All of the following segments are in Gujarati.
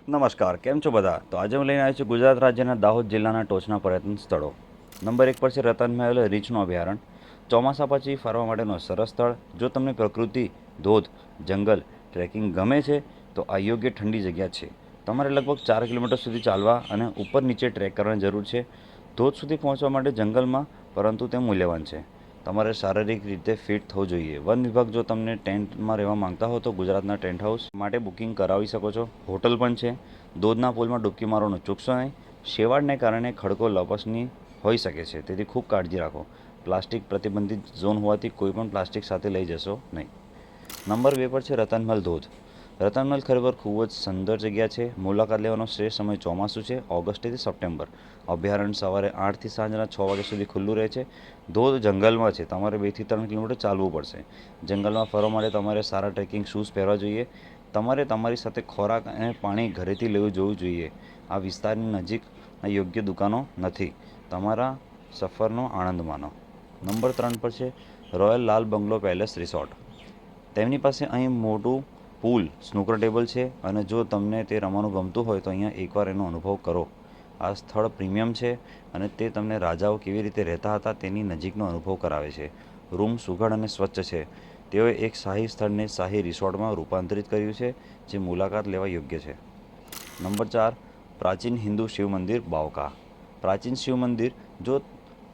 નમસ્કાર, કેમ છો બધા? તો આજે હું લઈને આવ્યો છું ગુજરાત રાજ્યના દાહોદ જિલ્લાના ટોચના પર્યટન સ્થળો. નંબર 1 પર છે રતન મહેલ રીંછનું અભયારણ્ય. ચોમાસા પછી ફરવા માટેનું સરસ સ્થળ. જો તમને પ્રકૃતિ, ધોધ, જંગલ, ટ્રેકિંગ ગમે છે તો આ યોગ્ય ઠંડી જગ્યા છે. તમારે લગભગ 4 કિલોમીટર સુધી ચાલવા અને ઉપર નીચે ટ્રેક કરવાની જરૂર છે. ધોધ સુધી પહોંચવા માટે જંગલમાં, પરંતુ તે મૂલ્યવાન છે. તમારે શારીરિક રીતે ફિટ થવું જોઈએ. વન વિભાગ, જો તમને ટેન્ટમાં રહેવા માંગતા હો તો ગુજરાતના ટેન્ટ હાઉસ માટે બુકિંગ કરાવી શકો છો. હોટલ પણ છે. ધોધના પુલમાં ડૂબકી મારવાનું ચૂકશો નહીં. શેવાળને કારણે ખડકો લપસણી હોઈ શકે છે, તેથી ખૂબ કાળજી રાખો. પ્લાસ્ટિક પ્રતિબંધિત ઝોન હોવાથી કોઈ પણ પ્લાસ્ટિક સાથે લઈ જશો નહીં. નંબર 2 પર છે રતનમલ ધોધ. રતનમલ ખરેખર ખૂબ જ સુંદર જગ્યા છે. મુલાકાત લેવાનો શ્રેષ્ઠ સમય ચોમાસું છે, ઓગસ્ટથી સપ્ટેમ્બર. અભયારણ્ય સવારે 8થી સાંજના 6 વાગ્યા સુધી ખુલ્લું રહે છે. ધોધ જંગલમાં છે, તમારે 2થી 3 કિલોમીટર ચાલવું પડશે. જંગલમાં ફરવા માટે તમારે સારા ટ્રેકિંગ શૂઝ પહેરવા જોઈએ. તમારે તમારી સાથે ખોરાક અને પાણી ઘરેથી લેવું જોવું જોઈએ. આ વિસ્તારની નજીક યોગ્ય દુકાનો નથી. તમારા સફરનો આનંદ માણો. નંબર 3 પર છે રોયલ લાલ બંગલો પેલેસ રિસોર્ટ. તેમની પાસે અહીં મોટું પૂલ, સ્નૂકર ટેબલ છે અને જો તમને તે રમવાનું ગમતું હોય તો અહીંયા એકવાર એનો અનુભવ કરો. આ સ્થળ પ્રીમિયમ છે અને તે તમને રાજાઓ કેવી રીતે રહેતા હતા તેની નજીકનો અનુભવ કરાવે છે. રૂમ સુઘડ અને સ્વચ્છ છે. તેઓએ એક શાહી સ્થળને શાહી રિસોર્ટમાં રૂપાંતરિત કર્યું છે, જે મુલાકાત લેવા યોગ્ય છે. નંબર 4, પ્રાચીન હિન્દુ શિવ મંદિર બાવકા. પ્રાચીન શિવ મંદિર, જો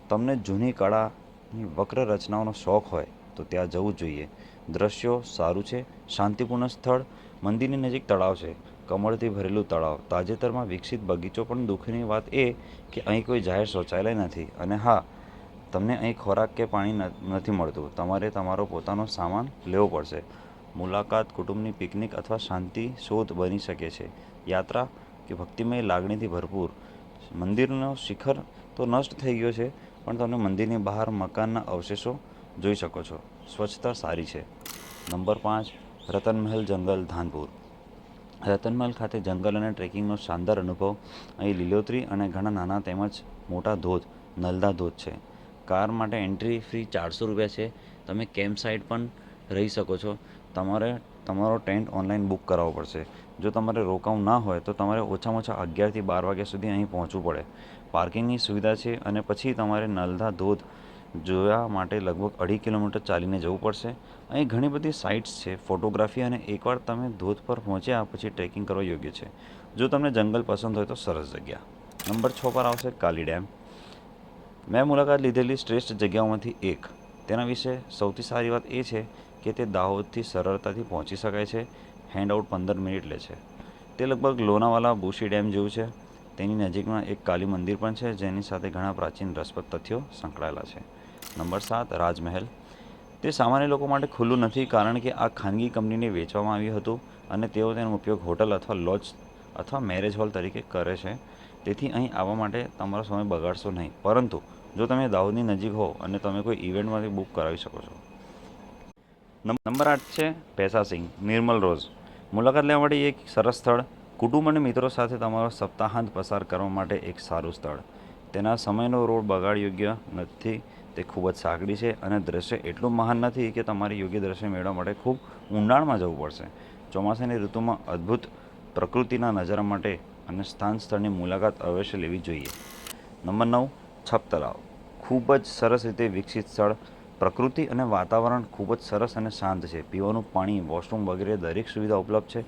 તમને જૂની કળાની વક્ર રચનાઓનો શોખ હોય તો ત્યાં જવું જોઈએ. દ્રશ્યો સારું છે, શાંતિપૂર્ણ સ્થળ. મંદિરની નજીક તળાવ છે, કમળથી ભરેલું તળાવ, તાજેતરમાં વિકસિત બગીચો. પણ દુઃખની વાત એ કે અહીં કોઈ જાહેર શૌચાલય નથી. અને હા, તમને અહીં ખોરાક કે પાણી નથી મળતું. તમારે તમારો પોતાનો સામાન લેવો પડશે. મુલાકાત કુટુંબની પિકનિક અથવા શાંતિ શોધ બની શકે છે. યાત્રા કે ભક્તિમય લાગણીથી ભરપૂર. મંદિરનો શિખર તો નષ્ટ થઈ ગયો છે, પણ તમે મંદિરની બહાર મકાનના અવશેષો જોઈ શકો છો. સ્વચ્છતા સારી છે. નંબર 5, રતનમહેલ જંગલ ધાનપુર. રતનમહેલ ખાતે જંગલ અને ટ્રેકિંગનો શાનદાર અનુભવ. અહીં લીલોતરી અને ઘણા નાના તેમજ મોટા ધોધ, નલદા ધોધ છે. કાર માટે એન્ટ્રી ફી 400 રૂપિયા છે. તમે કેમ્પ સાઇટ પણ રહી શકો છો. તમારે તમારો ટેન્ટ ઓનલાઈન બુક કરાવવો પડશે. જો તમારે રોકાવું ના હોય તો તમારે ઓછામાં ઓછા 11થી 12 વાગ્યા સુધી અહીં પહોંચવું પડે. પાર્કિંગની સુવિધા છે અને પછી તમારે નલદા ધોધ જોવા માટે લગભગ 2.5 કિલોમીટર ચાલીને જવું પડશે. અહીં ઘણી બધી સાઇટ્સ છે, ફોટોગ્રાફી, અને એકવાર તમે ધોધ પર પહોંચ્યા પછી ટ્રેકિંગ કરવા યોગ્ય છે. જો તમને જંગલ પસંદ હોય તો સરસ જગ્યા. નંબર 6 પર આવશે કાલી ડેમ. મેં મુલાકાત લીધેલી શ્રેષ્ઠ જગ્યાઓમાંથી એક. તેના વિશે સૌથી સારી વાત એ છે કે તે દાહોદથી સરળતાથી પહોંચી શકાય છે. હેન્ડઆઉટ 15 મિનિટ લે છે. તે લગભગ લોનાવાલા બુશી ડેમ જેવું છે. તેની નજીકમાં એક કાલી મંદિર પણ છે, જેની સાથે ઘણા પ્રાચીન રસપ્રદ તથ્યો સંકળાયેલા છે. નંબર 7, રાજમહેલ. તે સામાન્ય લોકો માટે ખુલ્લું નથી કારણ કે આ ખાનગી કંપનીને વેચવામાં આવ્યું હતું અને તેઓ તેનો ઉપયોગ હોટલ અથવા લોજ અથવા મેરેજ હોલ તરીકે કરે છે. તેથી અહીં આવવા માટે તમારો સમય બગાડશો નહીં. પરંતુ જો તમે દાહોદની નજીક હો અને તમે કોઈ ઇવેન્ટમાંથી બુક કરાવી શકો છો. નંબર 8 છે ભેસાસિંહ નિર્મલ રોઝ. મુલાકાત લેવા માટે એક સરસ સ્થળ. કુટુંબ અને મિત્રો સાથે તમારો સપ્તાહાંત પસાર કરવા માટે એક સારું સ્થળ. તેના સમયનો રોડ બગાડ યોગ્ય નથી. તે ખૂબ જ સાંકડી છે અને દૃશ્ય એટલું મહાન નથી કે તમારે યોગ્ય દૃશ્ય મેળવવા માટે ખૂબ ઊંડાણમાં જવું પડશે. ચોમાસાની ઋતુમાં અદ્ભુત પ્રકૃતિના નજારા માટે અને સ્થળની મુલાકાત અવશ્ય લેવી જોઈએ. નંબર 9, છપ તળાવ. ખૂબ જ સરસ રીતે વિકસિત સ્થળ. પ્રકૃતિ અને વાતાવરણ ખૂબ જ સરસ અને શાંત છે. પીવાનું પાણી, વોશરૂમ વગેરે દરેક સુવિધા ઉપલબ્ધ છે.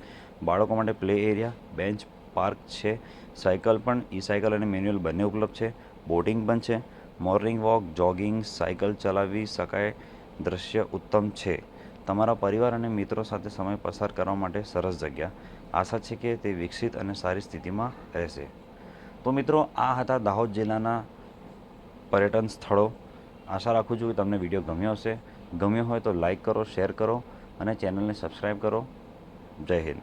બાળકો માટે પ્લે એરિયા, બેન્ચ પાર્ક છે. સાયકલ પણ ઈ-સાયકલ અને મેન્યુઅલ બંને ઉપલબ્ધ છે. બોટિંગ પણ છે. મોર્નિંગ વોક, જોગિંગ, સાયકલ ચલાવી શકાય. દૃશ્ય ઉત્તમ છે. તમારા પરિવાર અને મિત્રો સાથે સમય પસાર કરવા માટે સરસ જગ્યા. આશા છે કે તે વિકસિત અને સારી સ્થિતિમાં રહેશે. તો મિત્રો, આ હતા દાહોદ જિલ્લાના પર્યટન સ્થળો. આશા રાખું છું કે તમને વિડીયો ગમ્યો હશે. ગમ્યો હોય તો લાઈક કરો, શેર કરો અને ચેનલને સબસ્ક્રાઈબ કરો. જય હિન્દ.